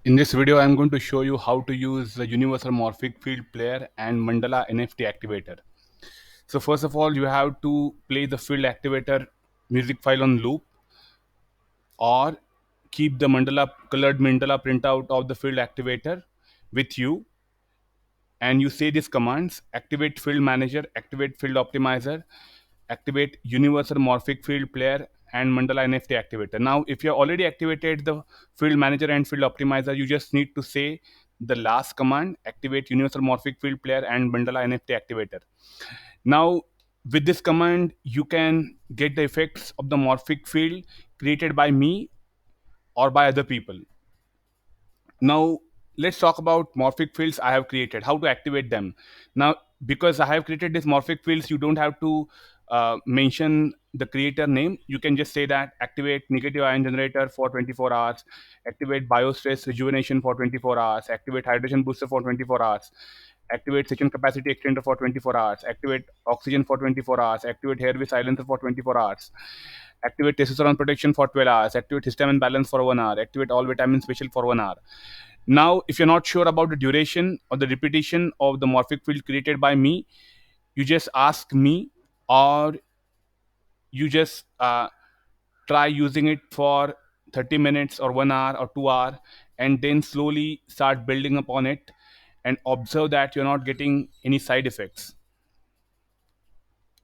In this video, I'm going to show you how to use the Universal Morphic Field Player and Mandala NFT Activator. So first of all, you have to play the Field Activator music file on loop, or keep the colored mandala printout of the Field Activator with you, and you say these commands: activate field manager, activate field optimizer, activate universal morphic field player, and Mandala NFT activator. Now, if you already activated the field manager and field optimizer, you just need to say the last command: activate universal morphic field player and Mandala NFT activator. Now, with this command, you can get the effects of the morphic field created by me or by other people. Now, let's talk about morphic fields I have created, how to activate them. Now, because I have created these morphic fields, you don't have to mention the creator name. You can just say that activate negative ion generator for 24 hours, activate biostress rejuvenation for 24 hours, activate hydration booster for 24 hours, activate session capacity extender for 24 hours, activate oxygen for 24 hours, activate hairway silencer for 24 hours, activate testosterone protection for 12 hours, activate histamine balance for 1 hour, activate all vitamin special for 1 hour. Now, if you're not sure about the duration or the repetition of the morphic field created by me, you just ask me, or you just try using it for 30 minutes or 1 hour or 2 hour, and then slowly start building upon it and observe that you're not getting any side effects.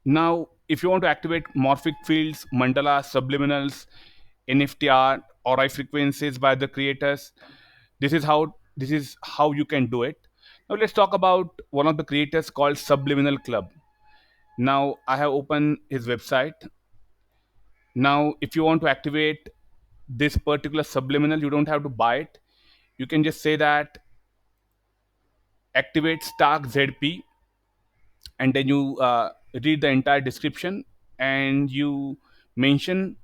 Now, if you want to activate morphic fields, mandala, subliminals, NFT art, or high frequencies by the creators, this is how you can do it. Now let's talk about one of the creators called Subliminal Club. Now I have opened his website. Now, if you want to activate this particular subliminal, you don't have to buy it. You can just say that activate Stark ZP, and then you read the entire description, and you mention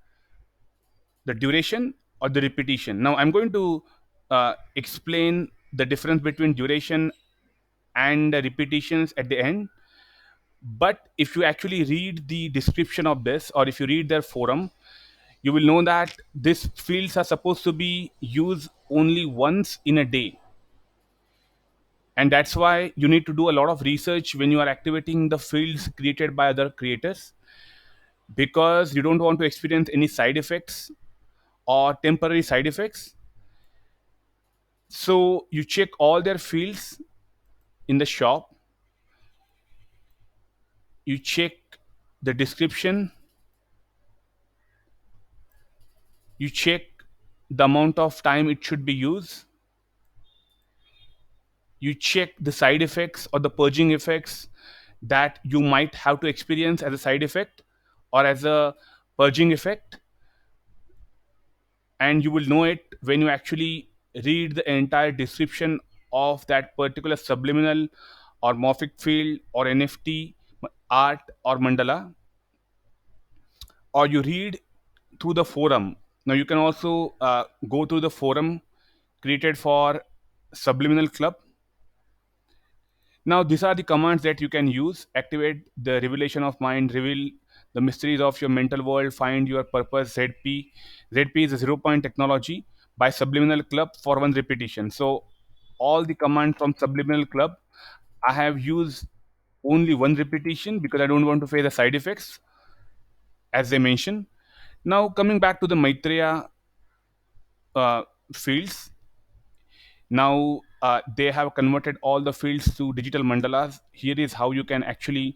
the duration or the repetition. Now I'm going to explain the difference between duration and the repetitions at the end. But if you actually read the description of this, or if you read their forum, you will know that these fields are supposed to be used only once in a day. And that's why you need to do a lot of research when you are activating the fields created by other creators, because you don't want to experience any side effects or temporary side effects. So you check all their fields in the shop, you check the description, you check the amount of time it should be used, you check the side effects or the purging effects that you might have to experience as a side effect or as a purging effect, and you will know it when you actually read the entire description of that particular subliminal or morphic field or NFT art or mandala, or you read through the forum. Now you can also go through the forum created for Subliminal Club. Now these are the commands that you can use: activate the revelation of mind, reveal the mysteries of your mental world, find your purpose, ZP. ZP is a zero point technology by Subliminal Club for one repetition. So all the commands from Subliminal Club, I have used only one repetition because I don't want to face the side effects as they mention. Now coming back to the Maitreya uh, fields. Now they have converted all the fields to digital mandalas. Here is how you can actually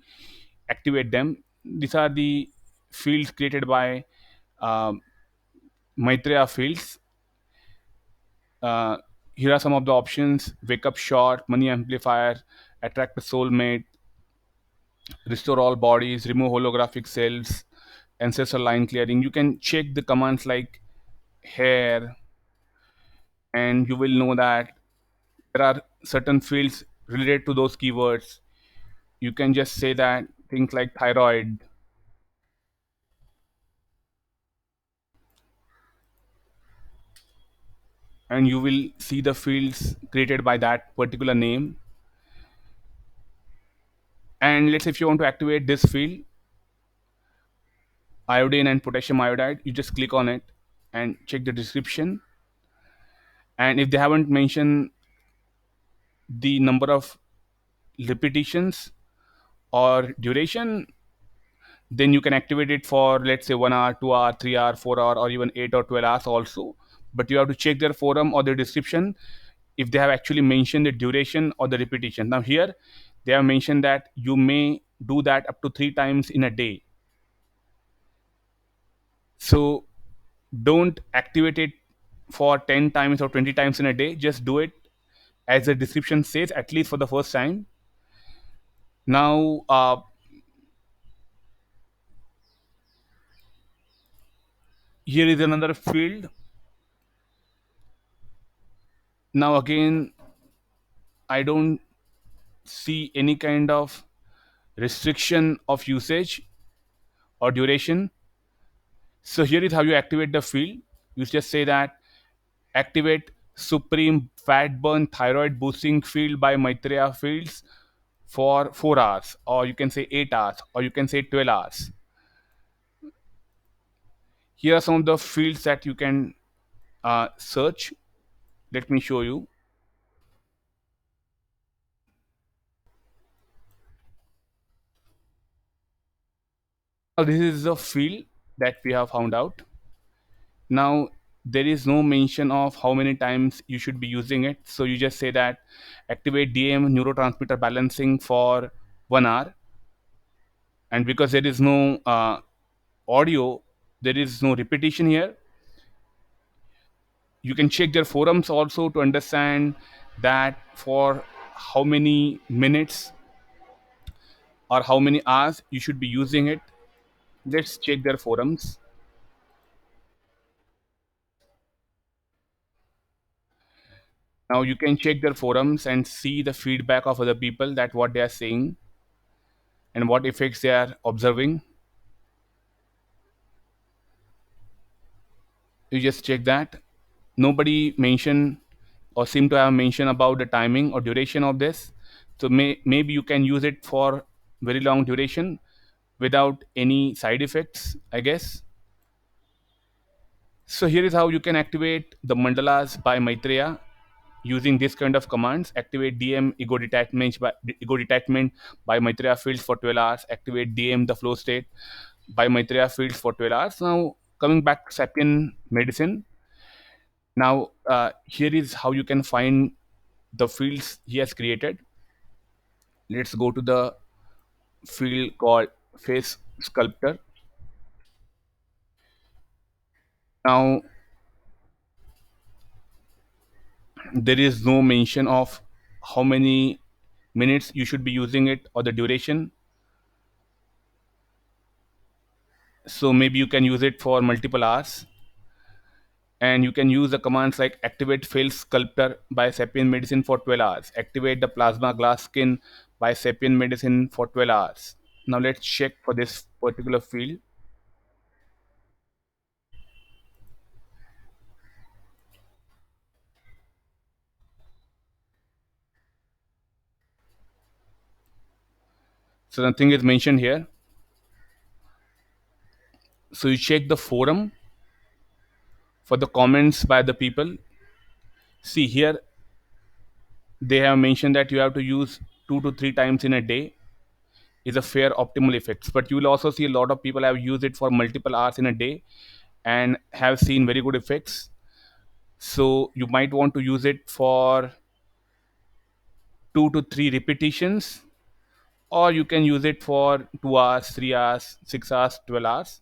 activate them. These are the fields created by um, Maitreya Fields. Uh, Here are some of the options: wake up short, money amplifier, attract a soulmate, restore all bodies, remove holographic cells, ancestral line clearing. You can check the commands like hair, and you will know that there are certain fields related to those keywords. You can just say that things like thyroid, and you will see the fields created by that particular name. And let's say if you want to activate this field, iodine and potassium iodide, you just click on it and check the description, And if they haven't mentioned the number of repetitions or duration, then you can activate it for, let's say, 1 hour, 2 hour, 3 hour, 4 hour, or even 8 or 12 hours also. But you have to check their forum or their description if they have actually mentioned the duration or the repetition. Now here they have mentioned that you may do that up to 3 times in a day. So don't activate it for 10 times or 20 times in a day. Just do it as the description says, at least for the first time. Now here is another field. Now again, I don't see any kind of restriction of usage or duration. So here is how you activate the field. You just say that activate supreme fat burn thyroid boosting field by Maitrea Fields for 4 hours, or you can say 8 hours, or you can say 12 hours. Here are some of the fields that you can search. Let me show you. Now this is the field that we have found out. Now there is no mention of how many times you should be using it. So you just say that activate DM neurotransmitter balancing for 1 hour. And because there is no audio, there is no repetition here. You can check their forums also to understand that for how many minutes or how many hours you should be using it. Let's check their forums. Now you can check their forums and see the feedback of other people, that what they are saying and what effects they are observing. You just check that. Nobody mentioned or seem to have mentioned about the timing or duration of this. So maybe you can use it for very long duration without any side effects, I guess. So here is how you can activate the mandalas by Maitreya using this kind of commands. Activate DM ego detachment by Maitrea Fields for 12 hours. Activate DM the flow state by Maitrea Fields for 12 hours. Now coming back to Sapien medicine. Now here is how you can find the fields he has created. Let's go to the field called face sculptor. Now there is no mention of how many minutes you should be using it or the duration. So maybe you can use it for multiple hours. And you can use the commands like activate face sculptor by Sapien medicine for 12 hours. Activate the plasma glass skin by Sapien medicine for 12 hours. Now let's check for this particular field. So nothing is mentioned here. So you check the forum for the comments by the people. See here, they have mentioned that you have to use 2 to 3 times in a day is a fair optimal effects. But you will also see a lot of people have used it for multiple hours in a day and have seen very good effects. So you might want to use it for 2 to 3 repetitions, or you can use it for 2 hours, 3 hours, 6 hours, 12 hours.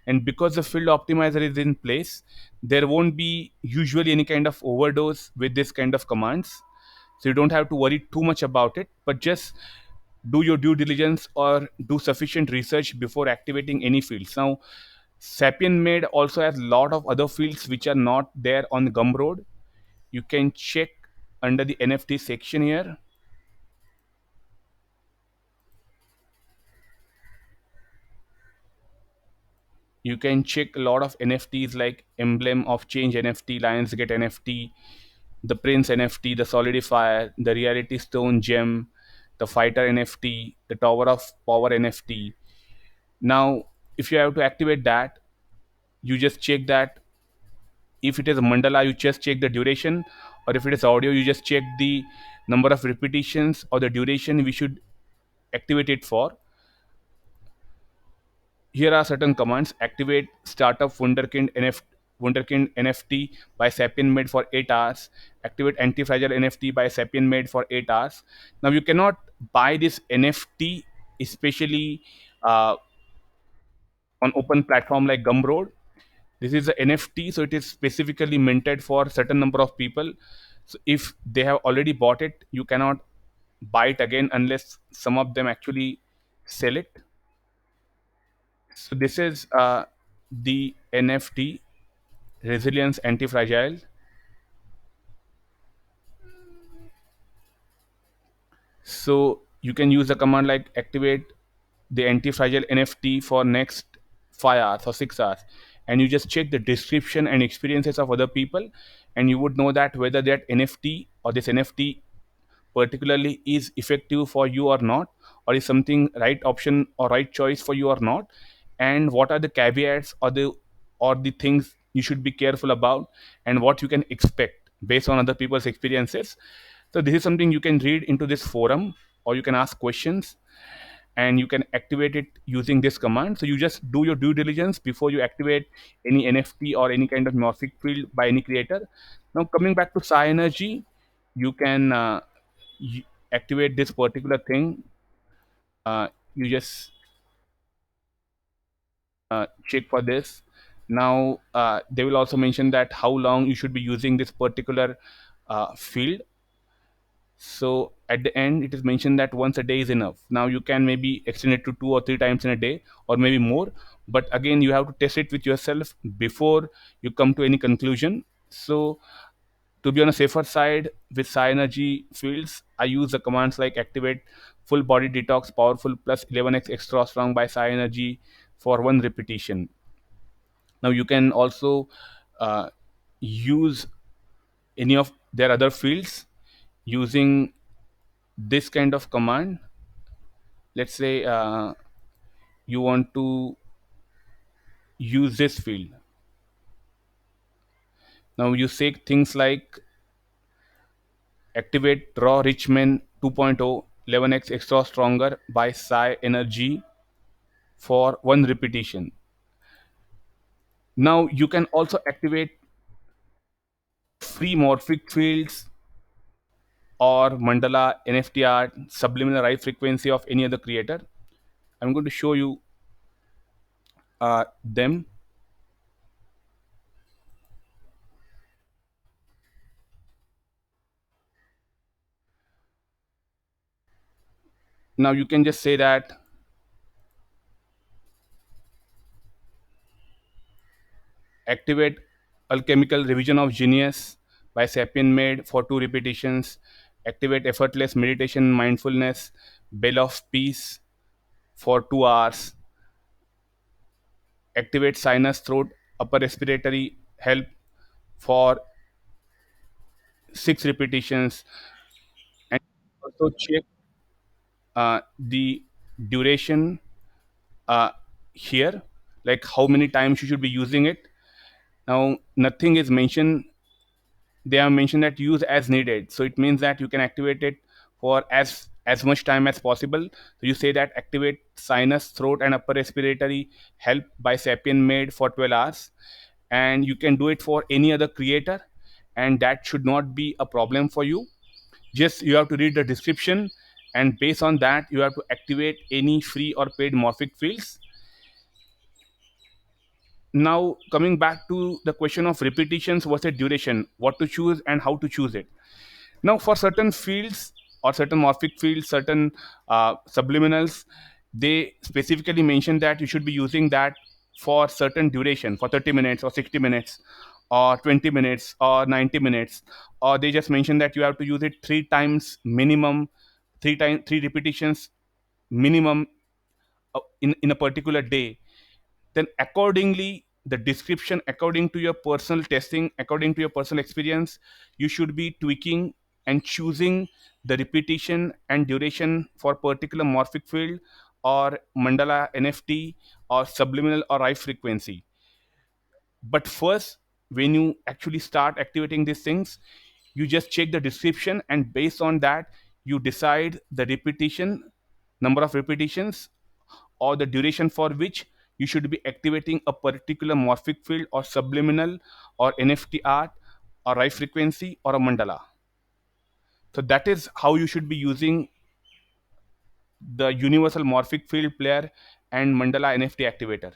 And because the field optimizer is in place, there won't be usually any kind of overdose with this kind of commands. So you don't have to worry too much about it, but just do your due diligence or do sufficient research before activating any fields. Now, Sapien Med also has a lot of other fields which are not there on Gumroad. You can check under the NFT section here. You can check a lot of NFTs like Emblem of Change NFT, Lionsgate NFT, the Prince NFT, the Solidifier, the Reality Stone Gem, the Fighter NFT, the Tower of Power NFT. Now, if you have to activate that, you just check that if it is a mandala, you just check the duration, or if it is audio, you just check the number of repetitions or the duration we should activate it for. Here are certain commands: activate startup Wunderkind NFT by Sapien Med for 8 hours. Activate Anti-Fragile NFT by Sapien Med for 8 hours. Now, you cannot buy this NFT, especially uh, on open platform like Gumroad. This is a NFT, so it is specifically minted for certain number of people. So if they have already bought it, you cannot buy it again unless some of them actually sell it. So this is the NFT resilience anti-fragile. So you can use the command like activate the anti-fragile NFT for next 5 hours or 6 hours, and you just check the description and experiences of other people, and you would know that whether that NFT or this NFT particularly is effective for you or not, or is something right option or right choice for you or not, and what are the caveats or the things you should be careful about, and what you can expect based on other people's experiences. So this is something you can read into this forum, or you can ask questions, and you can activate it using this command. So you just do your due diligence before you activate any NFT or any kind of morphic field by any creator. Now coming back to Psi Energy, you can y- activate this particular thing. You just check for this. Now they will also mention that how long you should be using this particular field. So at the end, it is mentioned that once a day is enough. Now you can maybe extend it to 2 or 3 times in a day, or maybe more. But again, you have to test it with yourself before you come to any conclusion. So to be on a safer side with Synergy fields, I use the commands like activate full body detox powerful plus 11x extra strong by Synergy for one repetition. Now you can also use any of their other fields using this kind of command. Let's say you want to use this field. Now you say things like activate raw richman 2.0 11x extra stronger by Psi Energy for one repetition. Now you can also activate free morphic fields or Mandala NFT art, subliminal high frequency of any other creator. I'm going to show you them. Now you can just say that activate alchemical revision of genius by Sapien Med for two repetitions. Activate effortless meditation mindfulness bell of peace for 2 hours. Activate sinus throat upper respiratory help for 6 repetitions, and also check the duration uh, here, like how many times you should be using it. Now nothing is mentioned. They have mentioned that use as needed, so it means that you can activate it for as much time as possible. So you say that activate sinus throat and upper respiratory help by Sapien Made for 12 hours, and you can do it for any other creator, and that should not be a problem for you. Just you have to read the description, and based on that you have to activate any free or paid morphic fields. Now coming back to the question of repetitions versus duration, what to choose and how to choose it. Now for certain fields or certain morphic fields, certain subliminals, they specifically mention that you should be using that for certain duration, for 30 minutes or 60 minutes or 20 minutes or 90 minutes, or they just mention that you have to use it 3 times minimum, 3 repetitions minimum in a particular day. Then accordingly the description, according to your personal testing, according to your personal experience, you should be tweaking and choosing the repetition and duration for particular morphic field or mandala NFT or subliminal or high frequency. But first, when you actually start activating these things, you just check the description, and based on that you decide the repetition, number of repetitions, or the duration for which you should be activating a particular morphic field or subliminal or NFT art or high frequency or a mandala. So that is how you should be using the universal morphic field player and mandala NFT activator.